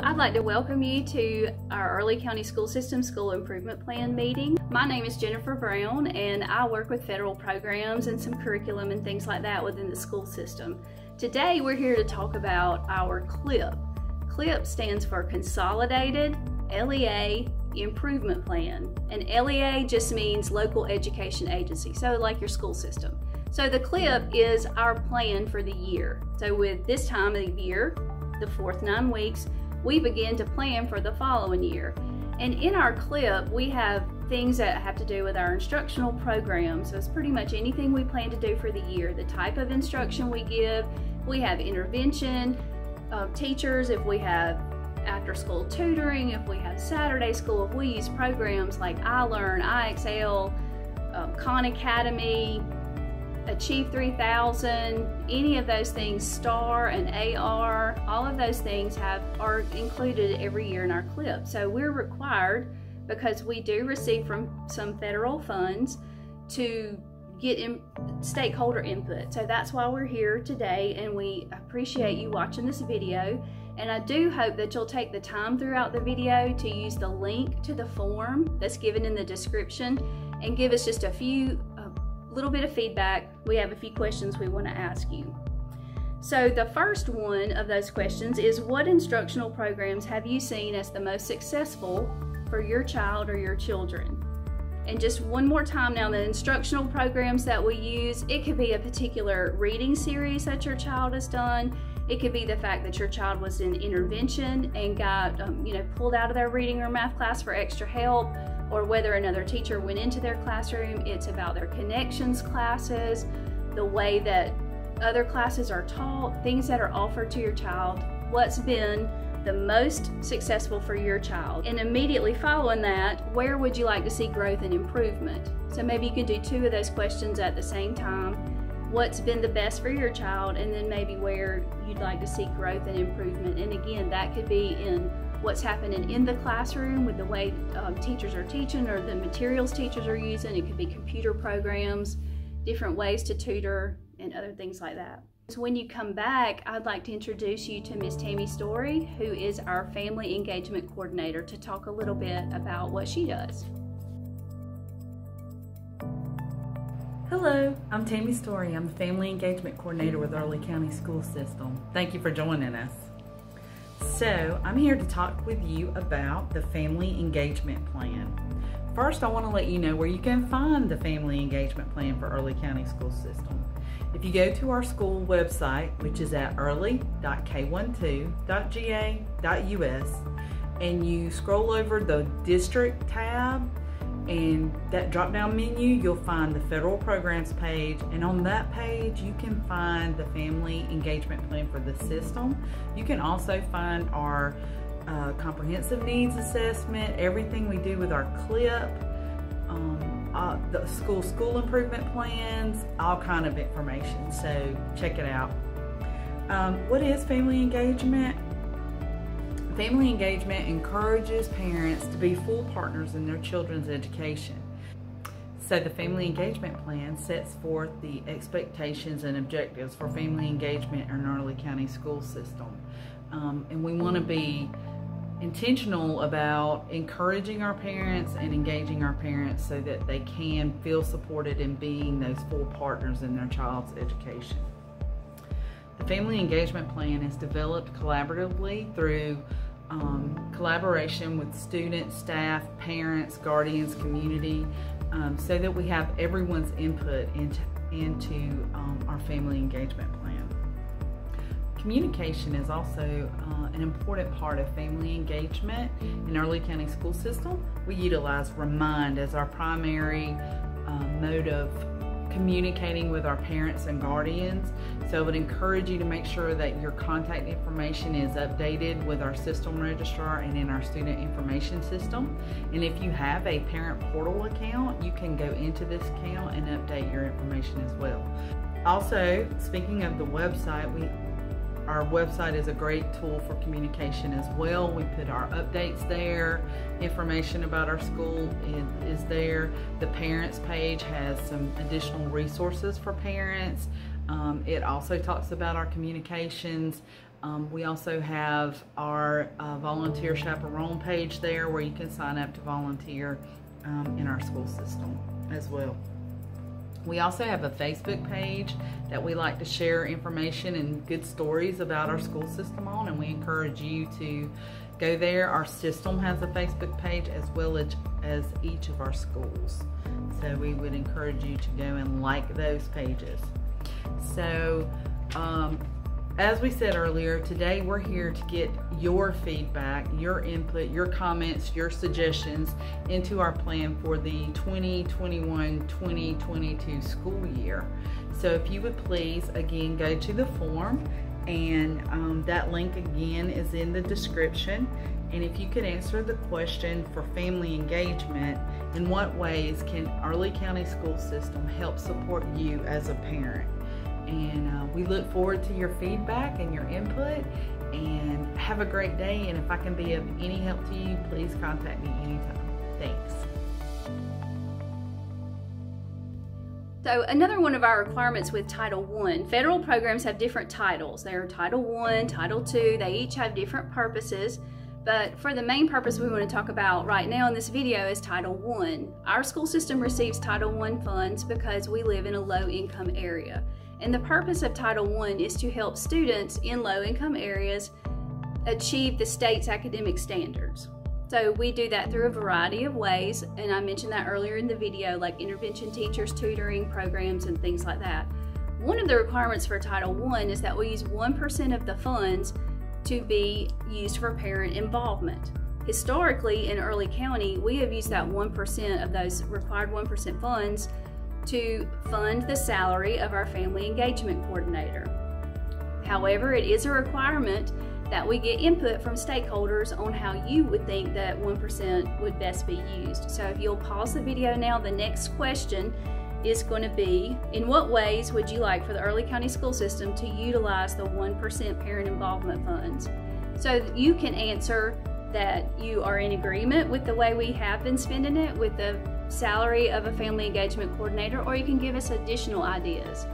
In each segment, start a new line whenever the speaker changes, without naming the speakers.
I'd like to welcome you to our Early County School System School Improvement Plan meeting. My name is Jennifer Brown and I work with federal programs and some curriculum and things like that within the school system. Today we're here to talk about our CLIP. CLIP stands for Consolidated LEA Improvement Plan, and LEA just means Local Education Agency, so like your school system. So the CLIP is our plan for the year. So with this time of the year, the fourth 9 weeks, we begin to plan for the following year. And in our CLIP, we have things that have to do with our instructional program. So it's pretty much anything we plan to do for the year, the type of instruction we give. We have intervention of teachers, if we have after school tutoring, if we have Saturday school, if we use programs like iLearn, IXL, Khan Academy, Achieve 3000, any of those things, STAR and AR, all of those things are included every year in our CLIP. So we're required, because we do receive from some federal funds, to get stakeholder input. So that's why we're here today, and we appreciate you watching this video. And I do hope that you'll take the time throughout the video to use the link to the form that's given in the description and give us just a little bit of feedback. We have a few questions we want to ask you. So the first one of those questions is, what instructional programs have you seen as the most successful for your child or your children? And just one more time now, the instructional programs that we use, it could be a particular reading series that your child has done. It could be the fact that your child was in intervention and got pulled out of their reading or math class for extra help, or whether another teacher went into their classroom. It's about their connections classes, the way that other classes are taught, things that are offered to your child, what's been the most successful for your child. And immediately following that, where would you like to see growth and improvement? So maybe you can do 2 of those questions at the same time. What's been the best for your child, and then maybe where you'd like to see growth and improvement. And again, that could be in what's happening in the classroom with the way teachers are teaching or the materials teachers are using. It could be computer programs, different ways to tutor, and other things like that. So when you come back, I'd like to introduce you to Miss Tammy Storey, who is our Family Engagement Coordinator, to talk a little bit about what she does.
Hello, I'm Tammy Storey. I'm the Family Engagement Coordinator with Early County School System. Thank you for joining us. So, I'm here to talk with you about the Family Engagement Plan. First, I want to let you know where you can find the Family Engagement Plan for Early County School System. If you go to our school website, which is at early.k12.ga.us, and you scroll over the District tab, and that drop-down menu, you'll find the Federal Programs page, and on that page you can find the Family Engagement Plan for the system. You can also find our Comprehensive Needs Assessment, everything we do with our CLIP, the school improvement plans, all kind of information, so check it out. What is family engagement? Family engagement encourages parents to be full partners in their children's education. So the Family Engagement Plan sets forth the expectations and objectives for family engagement in our Early County School System. And we want to be intentional about encouraging our parents and engaging our parents so that they can feel supported in being those full partners in their child's education. The Family Engagement Plan is developed collaboratively through collaboration with students, staff, parents, guardians, community, so that we have everyone's input into our Family Engagement Plan. Communication is also an important part of family engagement in Early County School System. We utilize Remind as our primary mode of communicating with our parents and guardians. So I would encourage you to make sure that your contact information is updated with our system registrar and in our student information system. And if you have a parent portal account, you can go into this account and update your information as well. Also, speaking of the website, our website is a great tool for communication as well. We put our updates there, information about our school is there. The parents page has some additional resources for parents. It also talks about our communications We also have our volunteer chaperone page there where you can sign up to volunteer in our school system as well. We also have a Facebook page that we like to share information and good stories about our school system on, and we encourage you to go there. Our system has a Facebook page as well as each of our schools. So we would encourage you to go and like those pages. So as we said earlier, today we're here to get your feedback, your input, your comments, your suggestions into our plan for the 2021-2022 school year. So if you would please, again, go to the form, and that link again is in the description. And if you could answer the question for family engagement, in what ways can Early County School System help support you as a parent? And we look forward to your feedback and your input, and have a great day. And if I can be of any help to you, please contact me anytime. Thanks.
So another one of our requirements with Title I, federal programs have different titles. There are Title I, Title II, they each have different purposes. But for the main purpose we want to talk about right now in this video is Title I. Our school system receives Title I funds because we live in a low-income area. And the purpose of Title I is to help students in low-income areas achieve the state's academic standards. So we do that through a variety of ways, and I mentioned that earlier in the video, like intervention teachers, tutoring programs, and things like that. One of the requirements for Title I is that we use 1% of the funds to be used for parent involvement. Historically, in Early County, we have used that 1% of those required 1% funds to fund the salary of our family engagement coordinator. However, it is a requirement that we get input from stakeholders on how you would think that 1% would best be used. So if you'll pause the video now, the next question is going to be, in what ways would you like for the Early County School System to utilize the 1% parent involvement funds? So you can answer that you are in agreement with the way we have been spending it with the salary of a family engagement coordinator, or you can give us additional ideas.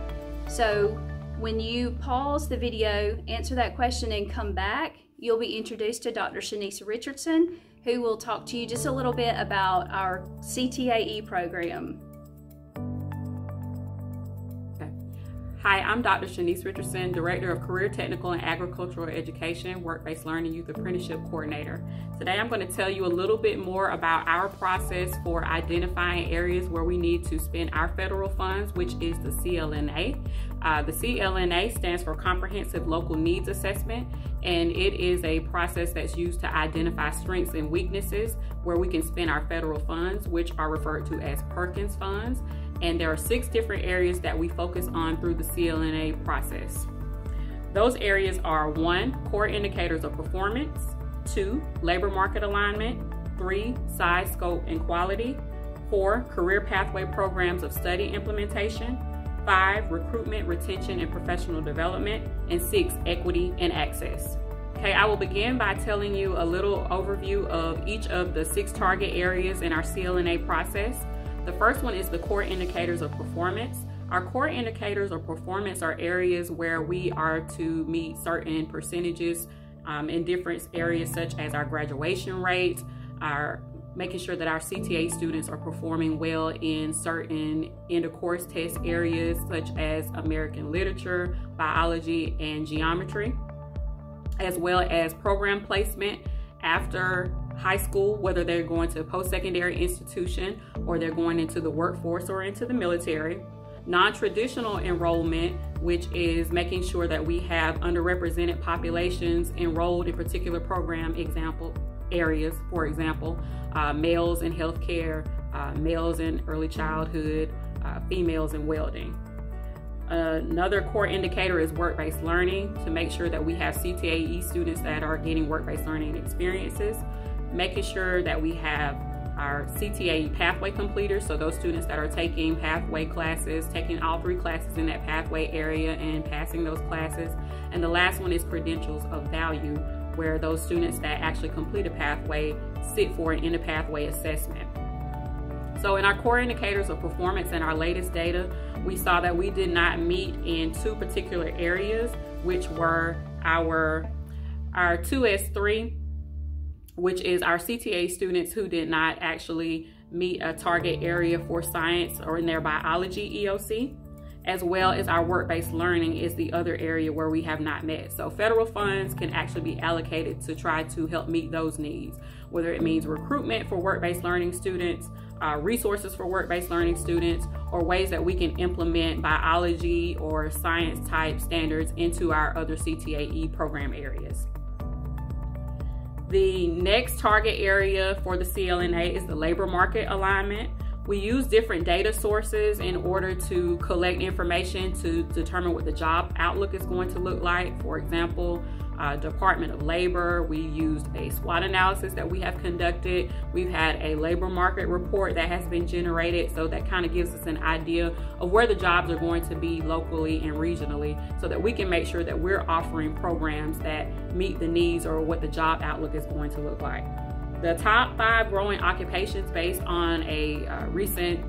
So when you pause the video, answer that question and come back, you'll be introduced to Dr. Shanice Richardson, who will talk to you just a little bit about our Ctae program.
Hi, I'm Dr. Shanice Richardson, Director of Career Technical and Agricultural Education, Work-Based Learning Youth Apprenticeship Coordinator. Today I'm going to tell you a little bit more about our process for identifying areas where we need to spend our federal funds, which is the CLNA. The CLNA stands for Comprehensive Local Needs Assessment, and it is a process that's used to identify strengths and weaknesses where we can spend our federal funds, which are referred to as Perkins funds. And there are 6 different areas that we focus on through the CLNA process. Those areas are 1, core indicators of performance, 2, labor market alignment, 3, size, scope, and quality, 4, career pathway programs of study implementation, 5, recruitment, retention, and professional development, and 6, equity and access. Okay, I will begin by telling you a little overview of each of the 6 target areas in our CLNA process. The first one is the core indicators of performance. Our core indicators of performance are areas where we are to meet certain percentages in different areas, such as our graduation rate, making sure that our Ctae students are performing well in certain end-of-course test areas, such as American literature, biology, and geometry, as well as program placement after high school, whether they're going to a post-secondary institution or they're going into the workforce or into the military. Non-traditional enrollment, which is making sure that we have underrepresented populations enrolled in particular program areas, for example, males in healthcare, males in early childhood, females in welding. Another core indicator is work-based learning, to make sure that we have Ctae students that are getting work-based learning experiences. Making sure that we have our Ctae pathway completers, so those students that are taking pathway classes, taking all 3 classes in that pathway area and passing those classes. And the last one is credentials of value, where those students that actually complete a pathway sit for an in-the-pathway assessment. So in our core indicators of performance in our latest data, we saw that we did not meet in two particular areas, which were our 2S3, which is our Ctae students who did not actually meet a target area for science or in their biology EOC, as well as our work-based learning is the other area where we have not met. So federal funds can actually be allocated to try to help meet those needs, whether it means recruitment for work-based learning students, resources for work-based learning students, or ways that we can implement biology or science type standards into our other Ctae program areas. The next target area for the CLNA is the labor market alignment. We use different data sources in order to collect information to determine what the job outlook is going to look like. For example, Department of Labor, we used a SWOT analysis that we have conducted. We've had a labor market report that has been generated, so that kind of gives us an idea of where the jobs are going to be locally and regionally, so that we can make sure that we're offering programs that meet the needs or what the job outlook is going to look like. The top 5 growing occupations based on a recent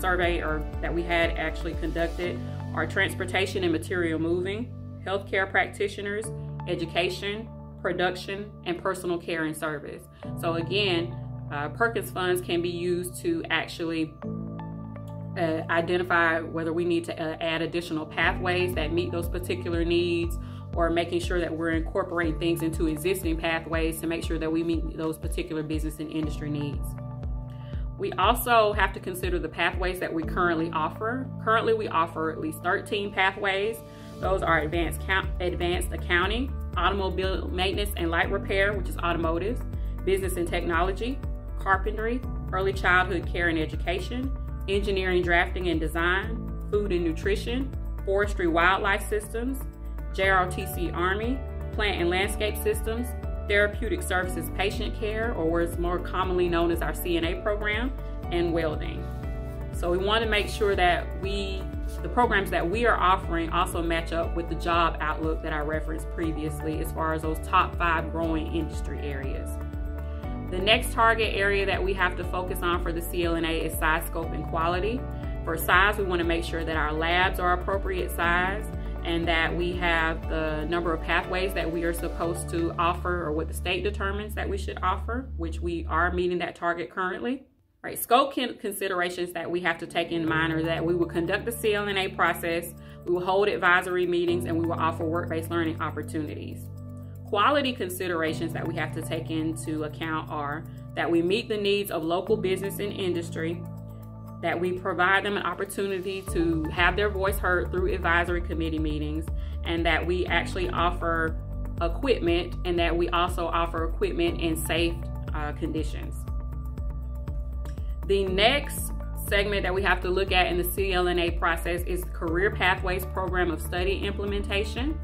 survey that we had actually conducted are transportation and material moving, healthcare practitioners, education, production, and personal care and service. So again, Perkins funds can be used to actually identify whether we need to add additional pathways that meet those particular needs, or making sure that we're incorporating things into existing pathways to make sure that we meet those particular business and industry needs. We also have to consider the pathways that we currently offer. Currently, we offer at least 13 pathways. Those are advanced accounting, automobile maintenance and light repair, which is automotive, business and technology, carpentry, early childhood care and education, engineering, drafting and design, food and nutrition, forestry, wildlife systems, JROTC Army, plant and landscape systems, therapeutic services patient care, or what's more commonly known as our CNA program, and welding. So we want to make sure that the programs that we are offering also match up with the job outlook that I referenced previously as far as those top 5 growing industry areas. The next target area that we have to focus on for the CLNA is size, scope, and quality. For size, we want to make sure that our labs are appropriate size and that we have the number of pathways that we are supposed to offer or what the state determines that we should offer, which we are meeting that target currently. Right, scope considerations that we have to take in mind are that we will conduct the CLNA process, we will hold advisory meetings, and we will offer work-based learning opportunities. Quality considerations that we have to take into account are that we meet the needs of local business and industry, that we provide them an opportunity to have their voice heard through advisory committee meetings, and that we actually offer equipment, and that we also offer equipment in safe conditions. The next segment that we have to look at in the CLNA process is the Career Pathways Program of Study implementation.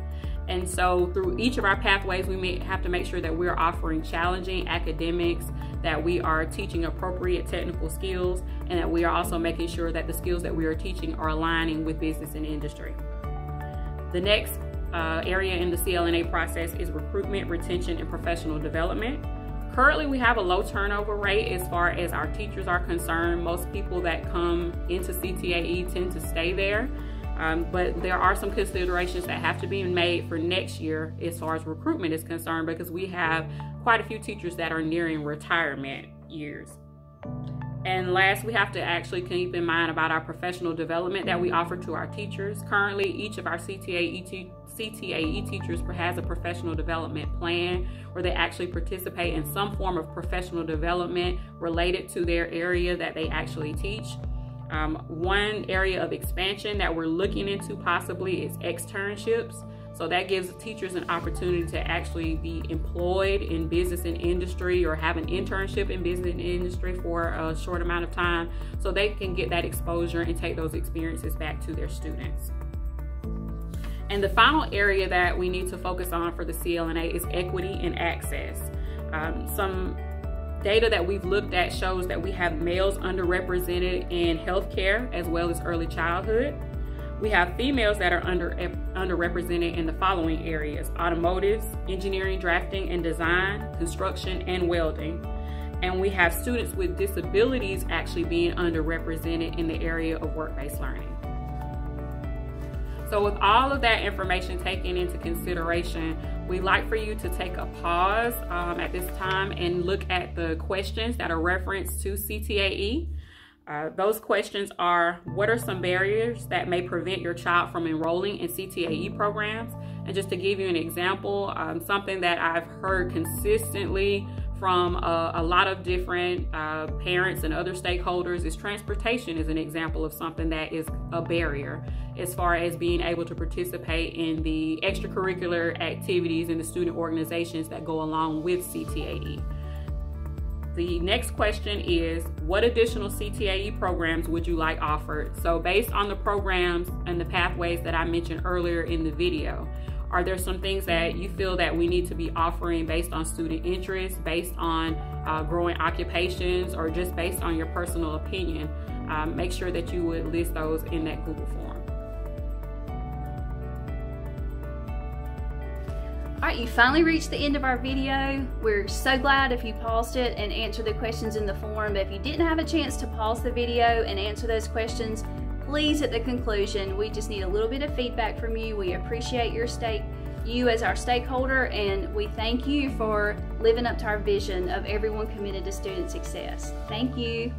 And so through each of our pathways, we may have to make sure that we're offering challenging academics, that we are teaching appropriate technical skills, and that we are also making sure that the skills that we are teaching are aligning with business and industry. The next area in the CLNA process is recruitment, retention, and professional development. Currently, we have a low turnover rate as far as our teachers are concerned. Most people that come into Ctae tend to stay there, but there are some considerations that have to be made for next year as far as recruitment is concerned, because we have quite a few teachers that are nearing retirement years. And last, we have to actually keep in mind about our professional development that we offer to our teachers. Currently, each of our Ctae teachers has a professional development plan where they actually participate in some form of professional development related to their area that they actually teach. One area of expansion that we're looking into possibly is externships. So that gives teachers an opportunity to actually be employed in business and industry, or have an internship in business and industry for a short amount of time, so they can get that exposure and take those experiences back to their students. And the final area that we need to focus on for the CLNA is equity and access. Some data that we've looked at shows that we have males underrepresented in healthcare as well as early childhood. We have females that are underrepresented in the following areas: automotives, engineering, drafting and design, construction, and welding. and we have students with disabilities actually being underrepresented in the area of work-based learning. So with all of that information taken into consideration, we'd like for you to take a pause at this time and look at the questions that are referenced to Ctae. Those questions are, what are some barriers that may prevent your child from enrolling in Ctae programs? And just to give you an example, something that I've heard consistently from a lot of different parents and other stakeholders is transportation is an example of something that is a barrier as far as being able to participate in the extracurricular activities and the student organizations that go along with Ctae. The next question is, what additional Ctae programs would you like offered? So based on the programs and the pathways that I mentioned earlier in the video, are there some things that you feel that we need to be offering based on student interest, based on growing occupations, or just based on your personal opinion? Make sure that you would list those in that Google form.
All right, you finally reached the end of our video. We're so glad if you paused it and answered the questions in the form. But if you didn't have a chance to pause the video and answer those questions, please at the conclusion, we just need a little bit of feedback from you. We appreciate you as our stakeholder, and we thank you for living up to our vision of everyone committed to student success. Thank you.